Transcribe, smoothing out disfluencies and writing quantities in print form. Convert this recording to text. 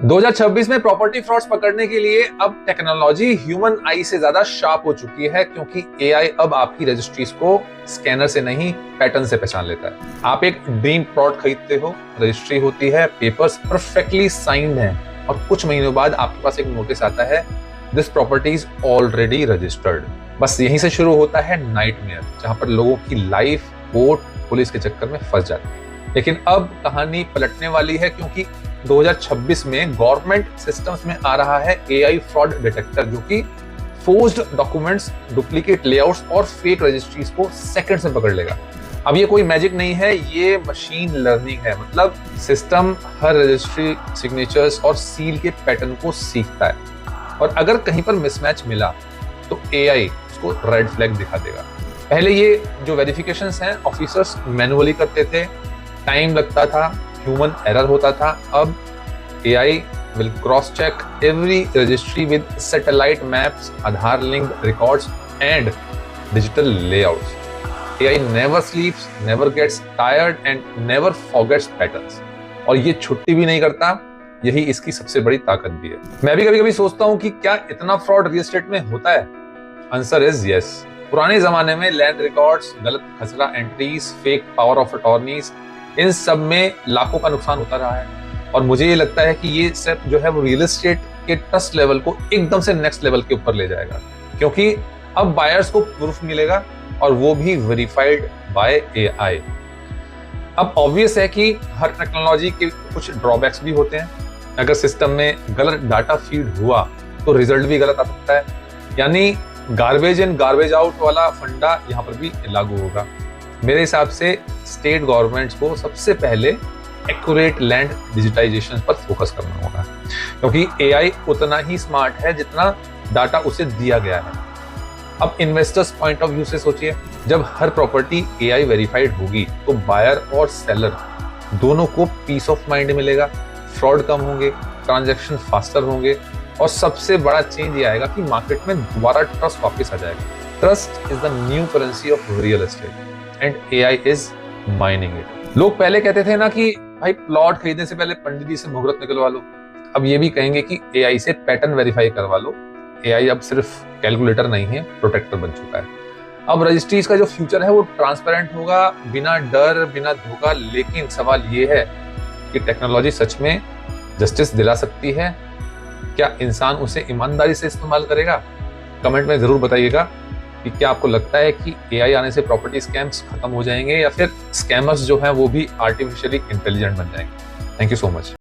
2026 में property frauds पकड़ने के लिए अब टेक्नोलॉजी ह्यूमन आई से ज्यादा शार्प हो चुकी है, क्योंकि एआई अब आपकी रजिस्ट्रीज को स्कैनर से नहीं पैटर्न से पहचान लेता है। आप एक ड्रीम प्लॉट खरीदते हो, रजिस्ट्री होती है, पेपर्स परफेक्टली साइंड हैं और कुछ महीनों बाद आपके पास एक नोटिस आता है, this property is already registered. बस यहीं से शुरू होता है नाइटमेयर, जहां पर लोगों की लाइफ कोर्ट पुलिस के चक्कर में फंस जाती है। लेकिन अब कहानी पलटने वाली है, क्योंकि 2026 में गवर्नमेंट सिस्टम्स में आ रहा है एआई फ्रॉड डिटेक्टर, जो कि फोर्ज्ड डॉक्यूमेंट्स, डुप्लीकेट लेआउट्स और फेक रजिस्ट्रीज को सेकंड्स में पकड़ लेगा। अब ये कोई मैजिक नहीं है, ये मशीन लर्निंग है। मतलब सिस्टम हर रजिस्ट्री, सिग्नेचर्स और सील के पैटर्न को सीखता है और अगर कहीं पर मिसमैच मिला तो एआई उसको रेड फ्लैग दिखा देगा। पहले ये जो वेरिफिकेशंस हैं ऑफिसर्स मैनुअली करते थे, टाइम लगता था, ह्यूमन एरर होता था। अब AI will cross check every registry with satellite maps, Aadhaar linked records and digital layouts. AI never sleeps, never gets tired and never forgets patterns. और ये छुट्टी भी नहीं करता, यही इसकी सबसे बड़ी ताकत भी है। मैं भी कभी-कभी सोचता हूँ कि क्या इतना फ्रॉड रियल एस्टेट में होता है? Answer is yes. पुराने जमाने में लैंड रिकॉर्ड्स, गलत खसरा entries, fake power of attorneys, इन सब में लाखों का नुकसान होता रहा है। और मुझे ये लगता है कि ये स्टेप जो है वो रियल एस्टेट के ट्रस्ट लेवल को एकदम से नेक्स्ट लेवल के ऊपर ले जाएगा, क्योंकि अब बायर्स को प्रूफ मिलेगा और वो भी वेरीफाइड बाय एआई। अब ऑब्वियस है कि हर टेक्नोलॉजी के कुछ ड्रॉबैक्स भी होते हैं। अगर सिस्टम में गलत डाटा फीड हुआ तो रिजल्ट भी गलत आ सकता है, यानी गार्बेज इन गार्बेज आउट वाला फंडा यहाँ पर भी लागू होगा। मेरे हिसाब से स्टेट गवर्नमेंट्स को सबसे पहले एक्यूरेट लैंड डिजिटाइजेशन पर फोकस करना होगा, क्योंकि एआई उतना ही स्मार्ट है जितना डाटा उसे दिया गया है। अब इन्वेस्टर्स पॉइंट ऑफ व्यू से सोचिए, जब हर प्रॉपर्टी एआई वेरीफाइड होगी तो बायर और सेलर दोनों को पीस ऑफ माइंड मिलेगा, फ्रॉड कम होंगे, ट्रांजैक्शन फास्टर होंगे और सबसे बड़ा चेंज ये आएगा कि मार्केट में दोबारा ट्रस्ट वापस आ जाएगा। Trust is the new currency of real estate and AI is mining it. लोग पहले कहते थे ना कि भाई प्लॉट खरीदने से पहले पंडित जी से मुहूर्त निकलवा लो, अब ये भी कहेंगे कि एआई से पैटर्न वेरीफाई करवा लो। एआई अब सिर्फ कैलकुलेटर नहीं है, प्रोटेक्टर बन चुका है। अब रजिस्ट्रीज का जो फ्यूचर है वो ट्रांसपेरेंट होगा, बिना डर, बिना धोखा। लेकिन सवाल ये है कि टेक्नोलॉजी सच में जस्टिस दिला सकती है? क्या इंसान उसे ईमानदारी से इस्तेमाल करेगा? कमेंट में जरूर बताइएगा कि क्या आपको लगता है कि एआई आने से प्रॉपर्टी स्कैम्स खत्म हो जाएंगे या फिर स्कैमर्स जो हैं वो भी आर्टिफिशियली इंटेलिजेंट बन जाएंगे। Thank you so much.